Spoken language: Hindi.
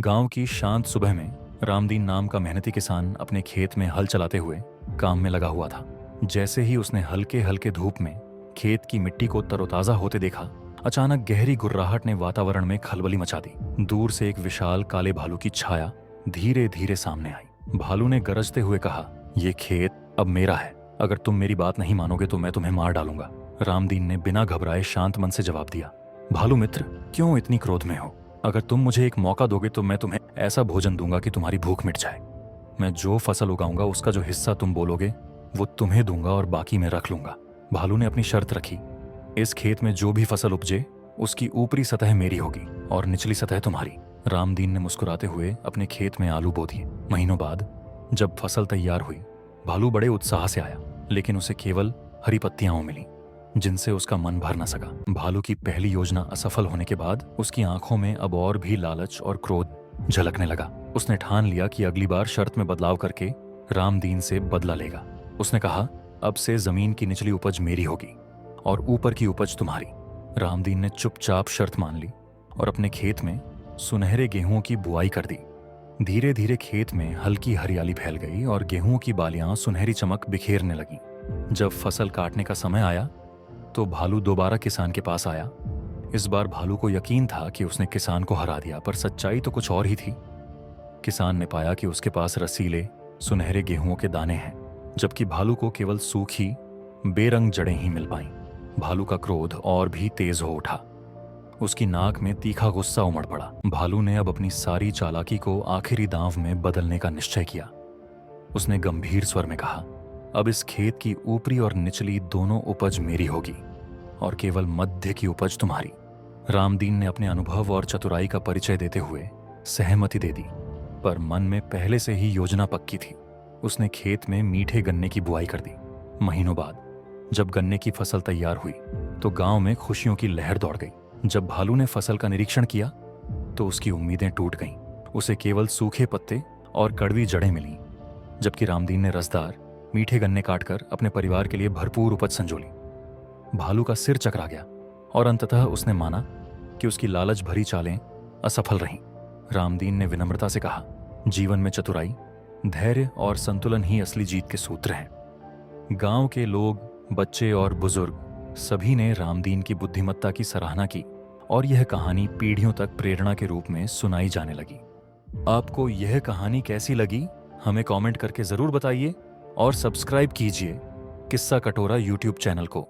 गांव की शांत सुबह में रामदीन नाम का मेहनती किसान अपने खेत में हल चलाते हुए काम में लगा हुआ था। जैसे ही उसने हल्के हल्के धूप में खेत की मिट्टी को तरोताजा होते देखा, अचानक गहरी गुर्राहट ने वातावरण में खलबली मचा दी। दूर से एक विशाल काले भालू की छाया धीरे धीरे सामने आई। भालू ने गरजते हुए कहा, "ये खेत अब मेरा है। अगर तुम मेरी बात नहीं मानोगे तो मैं तुम्हें मार डालूंगा।" रामदीन ने बिना घबराए शांत मन से जवाब दिया, "भालू मित्र, क्यों इतनी क्रोध में हो? अगर तुम मुझे एक मौका दोगे तो मैं तुम्हें ऐसा भोजन दूंगा कि तुम्हारी भूख मिट जाए। मैं जो फसल उगाऊंगा उसका जो हिस्सा तुम बोलोगे वो तुम्हें दूंगा और बाकी मैं रख लूंगा।" भालू ने अपनी शर्त रखी, "इस खेत में जो भी फसल उपजे उसकी ऊपरी सतह मेरी होगी और निचली सतह तुम्हारी।" रामदीन ने मुस्कुराते हुए अपने खेत में आलू बो दिए। महीनों बाद जब फसल तैयार हुई, भालू बड़े उत्साह से आया, लेकिन उसे केवल हरी पत्तियां मिली जिनसे उसका मन भर न सका। भालू की पहली योजना असफल होने के बाद उसकी आंखों में अब और भी लालच और क्रोध झलकने लगा। उसने ठान लिया कि अगली बार शर्त में बदलाव करके रामदीन से बदला लेगा। उसने कहा, "अब से जमीन की निचली उपज मेरी होगी और ऊपर की उपज तुम्हारी।" रामदीन ने चुपचाप शर्त मान ली और अपने खेत में सुनहरे गेहूं की बुआई कर दी। धीरे धीरे खेत में हल्की हरियाली फैल गई और गेहूं की बालियां सुनहरी चमक बिखेरने लगी। जब फसल काटने का समय आया तो भालू दोबारा किसान के पास आया। इस बार भालू को यकीन था कि उसने किसान को हरा दिया, पर सच्चाई तो कुछ और ही थी। किसान ने पाया कि उसके पास रसीले सुनहरे गेहूं के दाने हैं, जबकि भालू को केवल सूखी बेरंग जड़ें ही मिल पाईं। भालू का क्रोध और भी तेज हो उठा। उसकी नाक में तीखा गुस्सा उमड़ पड़ा। भालू ने अब अपनी सारी चालाकी को आखिरी दांव में बदलने का निश्चय किया। उसने गंभीर स्वर में कहा, "अब इस खेत की ऊपरी और निचली दोनों उपज मेरी होगी और केवल मध्य की उपज तुम्हारी।" रामदीन ने अपने अनुभव और चतुराई का परिचय देते हुए सहमति दे दी, पर मन में पहले से ही योजना पक्की थी। उसने खेत में मीठे गन्ने की बुआई कर दी। महीनों बाद जब गन्ने की फसल तैयार हुई तो गांव में खुशियों की लहर दौड़ गई। जब भालू ने फसल का निरीक्षण किया तो उसकी उम्मीदें टूट गईं। उसे केवल सूखे पत्ते और कड़वी जड़ें मिलीं, जबकि रामदीन ने रसदार मीठे गन्ने काटकर अपने परिवार के लिए भरपूर उपज संजोली। भालू का सिर चकरा गया और अंततः उसने माना कि उसकी लालच भरी चालें असफल रहीं। रामदीन ने विनम्रता से कहा, "जीवन में चतुराई, धैर्य और संतुलन ही असली जीत के सूत्र हैं।" गांव के लोग, बच्चे और बुजुर्ग सभी ने रामदीन की बुद्धिमत्ता की सराहना की और यह कहानी पीढ़ियों तक प्रेरणा के रूप में सुनाई जाने लगी। आपको यह कहानी कैसी लगी हमें कमेंट करके जरूर बताइए और सब्सक्राइब कीजिए किस्सा कटोरा यूट्यूब चैनल को।